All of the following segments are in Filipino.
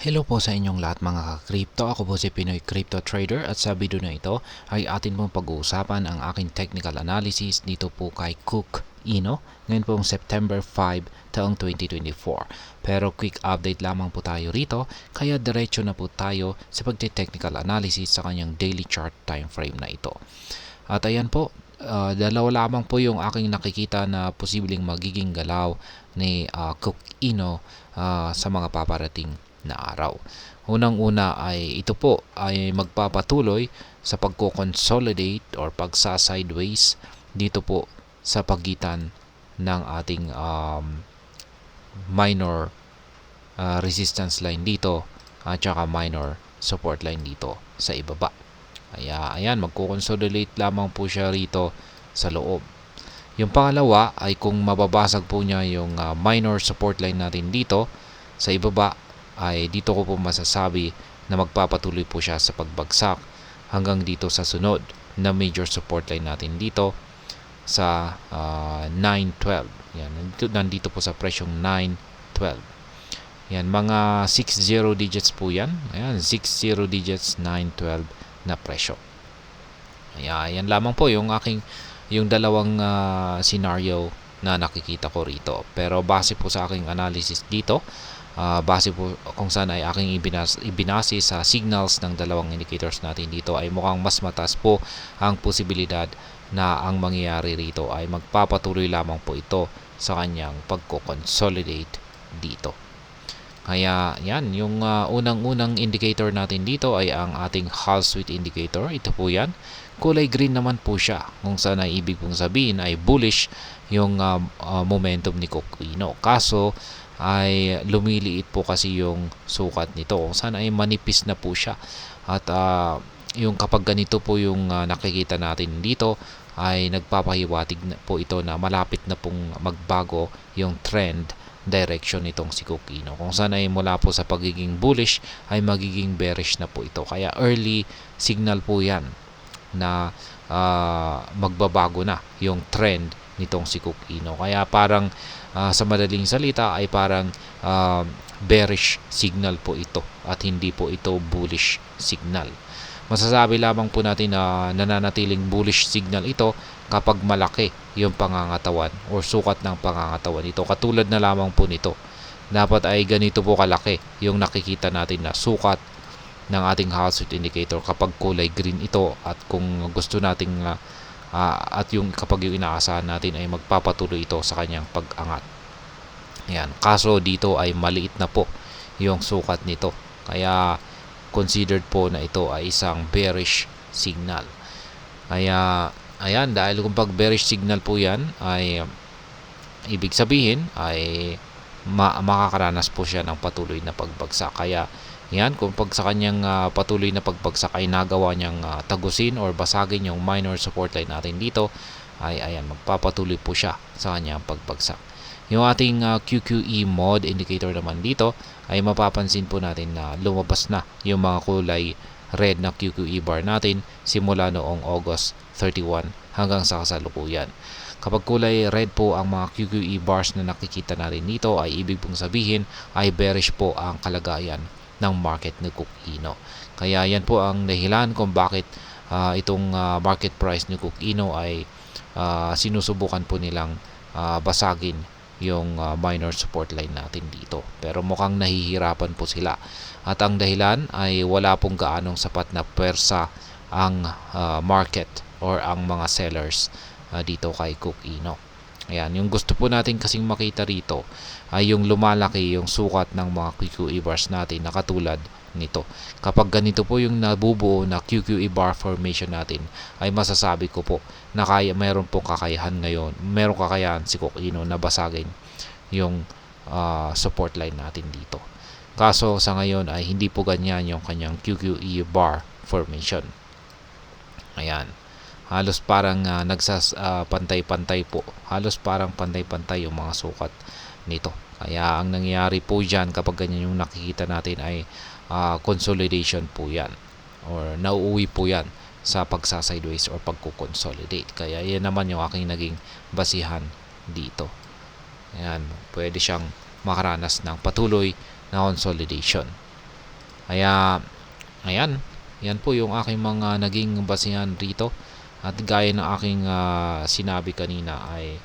Hello po sa inyong lahat mga ka-crypto. Ako po si Pinoy Crypto Trader at sa video na ito ay atin pong pag-uusapan ang aking technical analysis dito po kay Cook Ino ngayon pong September 5 taong 2024. Pero quick update lamang po tayo rito kaya diretso na po tayo sa pagte-technical analysis sa kanyang daily chart time frame na ito. At ayan po, dalawa lamang po yung aking nakikita na posibleng magiging galaw ni Cook Ino sa mga paparating na araw. Unang-una ay ito po ay magpapatuloy sa pagko-consolidate or pagsa-sideways dito po sa pagitan ng ating minor resistance line dito at saka minor support line dito sa ibaba. Kaya ayan, magko-consolidate lamang po siya rito sa loob. Yung pangalawa ay kung mababasag po niya yung minor support line natin dito sa ibaba, ay dito ko po masasabi na magpapatuloy po siya sa pagbagsak hanggang dito sa sunod na major support line natin dito sa 912. Yan, nandito po sa presyong 912. Yan, mga 60 digits po yan. Ayan, 60 digits, 912 na presyo. Ayan lamang po yung dalawang scenario na nakikita ko rito. Pero base po sa aking analysis dito, base po kung saan ay aking ibinase sa signals ng dalawang indicators natin dito, ay mukhang mas mataas po ang posibilidad na ang mangyayari rito ay magpapatuloy lamang po ito sa kanyang pagko-consolidate dito. Kaya yan, yung unang-unang indicator natin dito ay ang ating Hall Sweet indicator. Ito po yan. Kulay green naman po siya, kung saan ay ibig pong sabihin ay bullish yung momentum ni Cook Ino. Kaso ay lumiliit po kasi yung sukat nito, kung saan ay manipis na po siya. At yung kapag ganito po yung nakikita natin dito, ay nagpapahiwatig na po ito na malapit na pong magbago yung trend direction nitong si Cook Ino, kung saan ay mula po sa pagiging bullish ay magiging bearish na po ito. Kaya early signal po yan na magbabago na yung trend nitong si Cook Ino. Kaya parang sa madaling salita ay parang bearish signal po ito at hindi po ito bullish signal. Masasabi lamang po natin na nananatiling bullish signal ito kapag malaki yung pangangatawan or sukat ng pangangatawan ito. Katulad na lamang po nito. Dapat ay ganito po kalaki yung nakikita natin na sukat ng ating Hall Sweet indicator kapag kulay green ito, at kung gusto nating at yung kapag yung inaasahan natin ay magpapatuloy ito sa kanyang pag-angat. Ayan. Kaso dito ay maliit na po yung sukat nito. Kaya considered po na ito ay isang bearish signal. Kaya ayan, dahil kung pag bearish signal po yan, ay ibig sabihin ay makakaranas po siya ng patuloy na pagbagsak. Kaya yan, kung pag sa kanyang patuloy na pagbagsak ay nagawa niyang tagusin or basagin yung minor support line natin dito, ay ayan, magpapatuloy po siya sa kanyang pagbagsak. Yung ating QQE mode indicator naman dito ay mapapansin po natin na lumabas na yung mga kulay red na QQE bar natin simula noong August 31 hanggang sa kasalukuyan. Kapag kulay red po ang mga QQE bars na nakikita natin dito, ay ibig pong sabihin ay bearish po ang kalagayan ng market ni Cook Ino. Kaya yan po ang dahilan kung bakit itong market price ni Cook Ino ay sinusubukan po nilang basagin yung minor support line natin dito. Pero mukhang nahihirapan po sila. At ang dahilan ay wala pong gaanong sapat na pwersa ang market or ang mga sellers dito kay Cook Ino. Ayan, yung gusto po natin kasing makita rito ay yung lumalaki yung sukat ng mga QQE bars natin na katulad nito. Kapag ganito po yung nabubuo na QQE bar formation natin, ay masasabi ko po na mayroon pong kakayahan ngayon, mayroong kakayahan si Cook Ino na basagin yung support line natin dito. Kaso sa ngayon ay hindi po ganyan yung kanyang QQE bar formation. Ayan. Halos parang pantay-pantay po. Halos parang pantay-pantay yung mga sukat nito. Kaya ang nangyayari po dyan kapag ganyan yung nakikita natin ay consolidation po yan. Or nauuwi po yan sa pagsa-sideways or pagko-consolidate. Kaya yan naman yung aking naging basihan dito. Ayan. Pwede siyang makaranas ng patuloy na consolidation. Kaya ayan, yan po yung aking mga naging basihan rito. At gaya ng aking sinabi kanina ay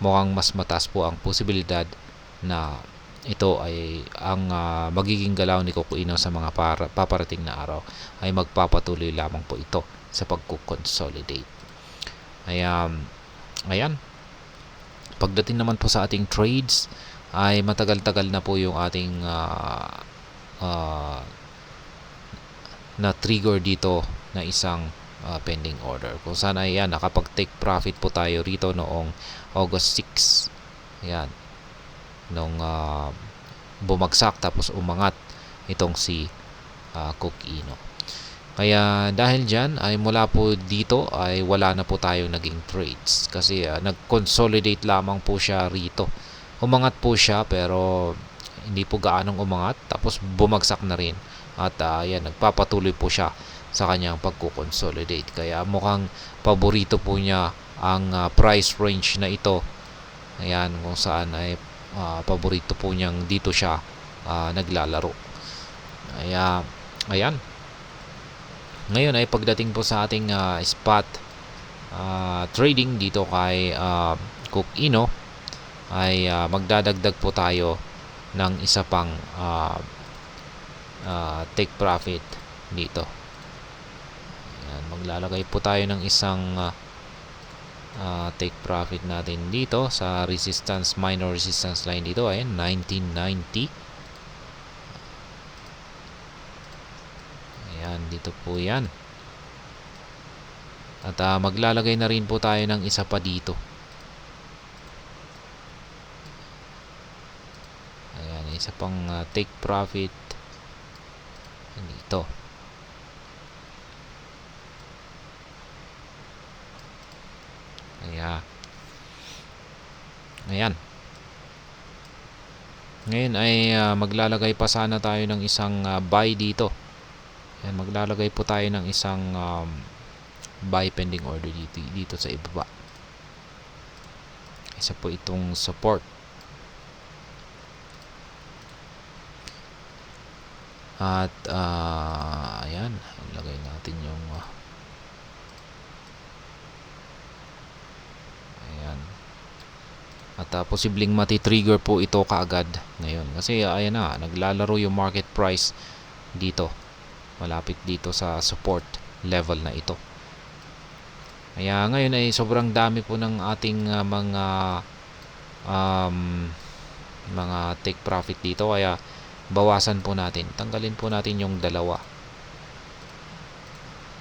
mukhang mas mataas po ang posibilidad na ito ay ang magiging galaw ni Coco Ino sa mga paparating na araw ay magpapatuloy lamang po ito sa pagko-consolidate. Ayan. Pagdating naman po sa ating trades ay matagal-tagal na po yung ating na trigger dito na isang pending order. Kung saan ay yan, nakapag-take profit po tayo rito noong August 6. Ayan. Nung bumagsak tapos umangat itong si Coco Ino. Kaya dahil dyan ay mula po dito ay wala na po tayong naging trades kasi nag-consolidate lamang po siya rito. Umangat po siya pero hindi po gaanong umangat tapos bumagsak na rin at yan, nagpapatuloy po siya sa kanyang pagko-consolidate. Kaya mukhang paborito po niya ang price range na ito. Ayan, kung saan ay paborito po niyang dito siya naglalaro. Ayan. Ngayon ay pagdating po sa ating spot trading dito kay Coco Ino ay magdadagdag po tayo ng isa pang take profit dito. Ayan, maglalagay po tayo ng isang take profit natin dito sa minor resistance line dito ay 1990. Ayan, dito po yan. At maglalagay na rin po tayo ng isa pa dito. Ayan, isa pang take profit dito. Ayan. Ngayon ay maglalagay pa sana tayo ng isang buy dito. Ayan, maglalagay po tayo ng isang buy pending order dito sa ibaba. Isa po itong support. At ayan, ilagay natin yung ayan. At posibleng mati-trigger po ito kaagad ngayon kasi ayan na, naglalaro yung market price dito. Malapit dito sa support level na ito. Kaya ngayon ay sobrang dami po ng ating mga take profit dito, kaya bawasan po natin. Tanggalin po natin yung dalawa.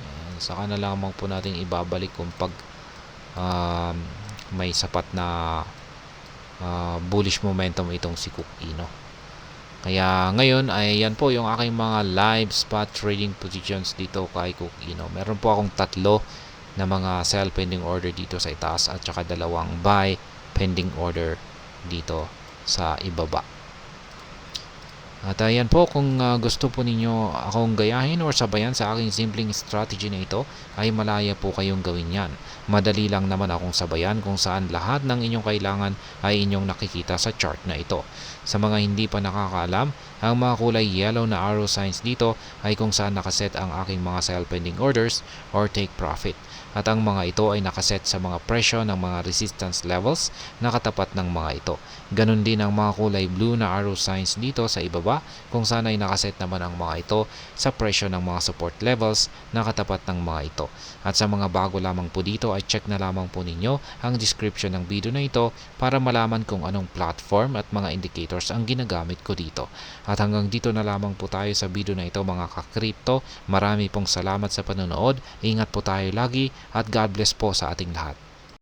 Ayan, saka na lamang po natin ibabalik kung pag may sapat na bullish momentum itong si Coco Ino. Kaya ngayon ay yan po yung aking mga live spot trading positions dito kay Coco Ino. Meron po akong 3 na mga sell pending order dito sa itaas at saka 2 buy pending order dito sa ibaba. At ayan po, kung gusto po ninyo akong gayahin or sabayan sa aking simpleng strategy na ito, ay malaya po kayong gawin yan. Madali lang naman akong sabayan kung saan lahat ng inyong kailangan ay inyong nakikita sa chart na ito. Sa mga hindi pa nakakaalam, ang mga kulay yellow na arrow signs dito ay kung saan nakaset ang aking mga sell pending orders or take profit. At ang mga ito ay nakaset sa mga presyo ng mga resistance levels na katapat ng mga ito. Ganon din ang mga kulay blue na arrow signs dito sa ibaba kung saan ay nakaset naman ang mga ito sa presyo ng mga support levels na katapat ng mga ito. At sa mga bago lamang po dito ay check na lamang po ninyo ang description ng video na ito para malaman kung anong platform at mga indicators ang ginagamit ko dito. At hanggang dito na lamang po tayo sa video na ito mga ka-crypto. Marami pong salamat sa panonood. Ingat po tayo lagi at God bless po sa ating lahat.